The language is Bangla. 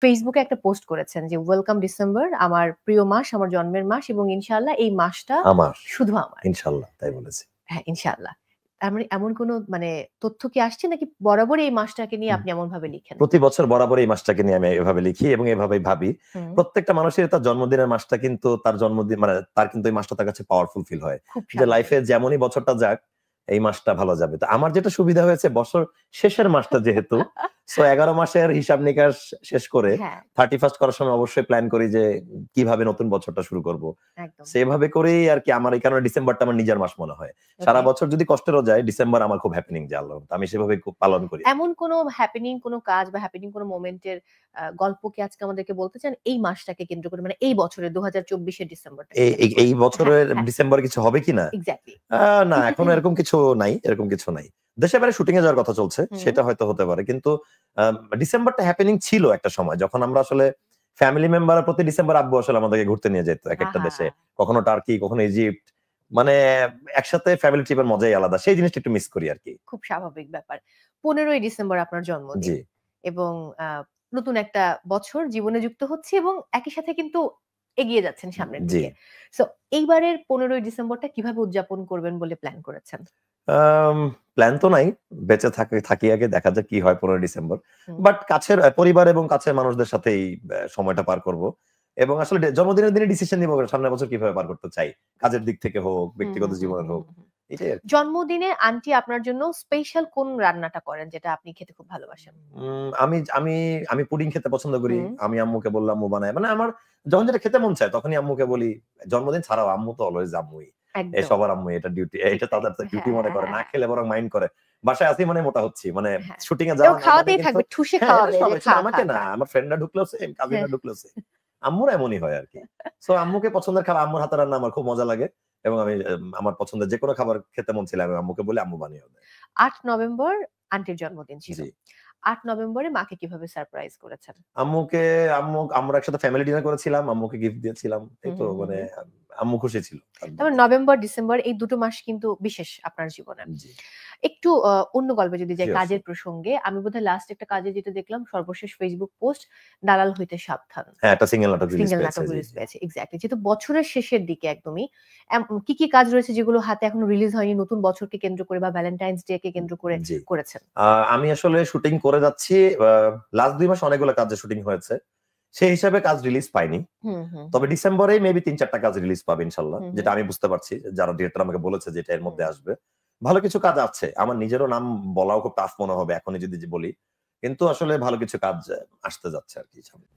ফেসবুকে একটা পোস্ট করেছেন যে ওয়েলকাম ডিসেম্বর, আমার প্রিয় মাস, আমার জন্মের মাস এবং ইনশাআল্লাহ এই মাসটা আমার শুধু আমার। ইনশাআল্লাহ তাই বলেছি। হ্যাঁ, ইনশাআল্লাহ। তার মানে এমন কোন মানে তথ্য কি আসছে নাকি বরাবরই এই মাসটাকে নিয়ে আপনি এমন ভাবে লিখেন? প্রতি বছর বরাবর এই মাসটাকে নিয়ে আমি এভাবে লিখি এবং এভাবেই ভাবি। হুম, প্রত্যেকটা মানুষের তার জন্মদিনের মাসটা কিন্তু তার জন্মদিন মানে তার কিন্তু এই মাসটা তার কাছে পাওয়ারফুল ফিল হয়। খুব যে স্বাভাবিক। লাইফে যেমনই বছরটা যাক এই মাসটা ভালো যাবে। তো আমার যেটা সুবিধা হয়েছে বছর শেষের মাসটা যেহেতু সো ১১ মাসের হিসাব নিকাশ শেষ করে হ্যাঁ, 31st করার সময় অবশ্যই প্ল্যান করি যে কিভাবে নতুন বছরটা শুরু করব। একদম। সেভাবে করেই আরকি আমার এই কারণে ডিসেম্বরটা আমার নিজের মাস মনে হয়। সারা ওকে। বছর যদি কষ্টেরও যায় ডিসেম্বর আমার খুব হ্যাপেনিং যায় আল্লাহর রহমতে। আমি সেভাবেই খুব পালন করি। এমন কোন হ্যাপেনিং কোন কাজ বা হ্যাপেনিং কোন মোমেন্ট এর গল্প কি আজকে আমাদেরকে বলতে চান? এই মাসটাকে কেন্দ্র করে মানে এই বছরের ২০২৪ এর ডিসেম্বরটাকে এই কেন্দ্র এই করে? এই হ্যাঁ, বছরের হ্যাঁ, ডিসেম্বরে কিছু হবে কিনা? এক্সাক্টলি। আ না এখনো এরকম কিছু নাই, এরকম কিছু নাই। দেশের বাইরে শুটিং এ যাওয়ার কথা চলছে। হুম, সেটা হয়তো হতে পারে। কিন্তু আ ডিসেম্বরটা হ্যাপেনিং ছিল একটা সময়। যখন আমরা আসলে ফ্যামিলি মেম্বাররা প্রতি ডিসেম্বর আব্বু আসলে আমাদেরকে ঘুরতে নিয়ে যেত একেকটা আহা! দেশে। কখনো টার্কি, কখনো ইজিপ্ট। মানে একসাথে ফ্যামিলি ট্রিপ এর মজাই আলাদা। সেই জিনিসটা একটু মিস করি আরকি। খুব স্বাভাবিক ব্যাপার। ১৫ই ডিসেম্বর আপনার জন্মদিন জি। এবং আ নতুন একটা বছর জীবনে যুক্ত হচ্ছে এবং একই সাথে কিন্তু এগিয়ে যাচ্ছেন সামনের জি। দিকে। সো এইবারের ১৫ই ডিসেম্বরটা কিভাবে উদযাপন করবেন বলে প্ল্যান করেছেন? আম প্ল্যান তো নাই। বেঁচে থাকি আগে দেখা যাক কি হয় ১৫ ডিসেম্বর। হুম, বাট কাছের পরিবার এবং কাছের মানুষদের সাথেই সময়টা পার করব। এবং আসলে জন্মদিনের দিনে ডিসিশন নিব সামনের বছর কিভাবে পার করতে চাই। কাজের দিক থেকে হোক, হুম, ব্যক্তিগত হুম, হুম, জীবনের হুম, হোক। হুম, হুম। এটাই আরকি। জন্মদিনে আন্টি আপনার জন্য স্পেশাল কোন রান্নাটা করেন যেটা আপনি খেতে খুব ভালোবাসেন? আমি আমি আমি পুডিং খেতে পছন্দ করি। হুম, আমি আম্মুকে বললে আম্মু বানায়। মানে আমার যখন যেটা খেতে মন চায় তখনই আম্মুকে বলি। জন্মদিন ছাড়াও আম্মু তো অলওয়েজ আম্মুই। একদম। সবার আম্মু এটা ডিউটি। ঠিক এটা তাই। তাদের ডিউটি হ্যাঁ, মনে হ্যাঁ, করে। হ্যাঁ, না হ্যাঁ, খেলে বরং মাইন্ড করে। বাসায় আছি মানে মোটা হচ্ছি। মানে হ্যাঁ। শুটিং এ এবং যাওয়া না মানে খাওয়াতেই কিন্তু থাকবে, ঠুসে হ্যাঁ, এটা খাওয়াবে যে সবাই খা, শুধু খা, আমাকে না। খা। আমার ফ্রেন্ডরা ঢুকলেও সেম, হ্যাঁ। কাজিনরা ঢুকলেও সেম। আম্মুর এমনই হয় আরকি। সো আম্মুকে পছন্দের খাবার আম্মুর হাতের রান্না আমার খুব মজা লাগে। এবং আমি আমার পছন্দের যেকোনো খাবার খেতে মন চাইলে আমি আম্মুকে বলি আম্মু বানিয়েও দেয়। ৮ নভেম্বর আন্টির জন্মদিন ছিল। জি। ৮ নভেম্বরে মাকে কিভাবে সারপ্রাইজ করেছেন? আম্মুকে আমরা একসাথে ফ্যামিলি ডিনার করেছিলাম। আম্মুকে গিফট দিয়েছিলাম। এই হুম, তো হুম, হুম, মানে হুম। আম্মু খুশি ছিল। তার তারপর বার্থডেতে। নভেম্বর, ডিসেম্বর এই ২ টো মাস কিন্তু বিশেষ আপনার জীবনে। জি। একটু অন্য গল্পে যদি যাই শিওর, কাজের শিওর। প্রসঙ্গে, আমি বোধহয় লাস্ট একটা কাজে যেটা দেখলাম সর্বশেষ Facebook পোস্ট, দালাল হইতে সাবধান। হ্যাঁ, একটা সিঙ্গেল নাটক রিলিজ সিঙ্গেল পেয়েছে। নাটক জি, রিলিজ জি। পেয়েছে। এক্সাক্টলি। যেহেতু বছরের শেষের দিকে একদমই। কি, কি কাজ রয়েছে যেগুলো হাতে এখনো রিলিজ হয়নি নতুন বছরকে কেন্দ্র করে বা ভ্যালেন্টাইনস ডে কে কেন্দ্র করে জি। করেছেন? আ আমি আসলে শুটিং করে যাচ্ছি। আ লাস্ট ২ মাসে অনেকগুলো কাজের শুটিং হয়েছে। সেই হিসাবে কাজ রিলিজ পাইনি। হুম, হুম, তবে হুম, ডিসেম্বরেই মেবি ৩-৪ টা কাজ রিলিজ পাবে ইনশাআল্লাহ। হুম, হুম, যেটা আমি বুঝতে পারছি। যারা ডিরেক্টর আমাকে বলেছে যে এটা এর হুম। মধ্যে আসবে। ভালো কিছু কাজ আছে। আমার নিজেরও নাম বলাও খুব টাফ মনে হবে এখনই যদি বলি। কিন্তু আসলে ভালো কিছু কাজ আসতে যাচ্ছে আরকি সামনে।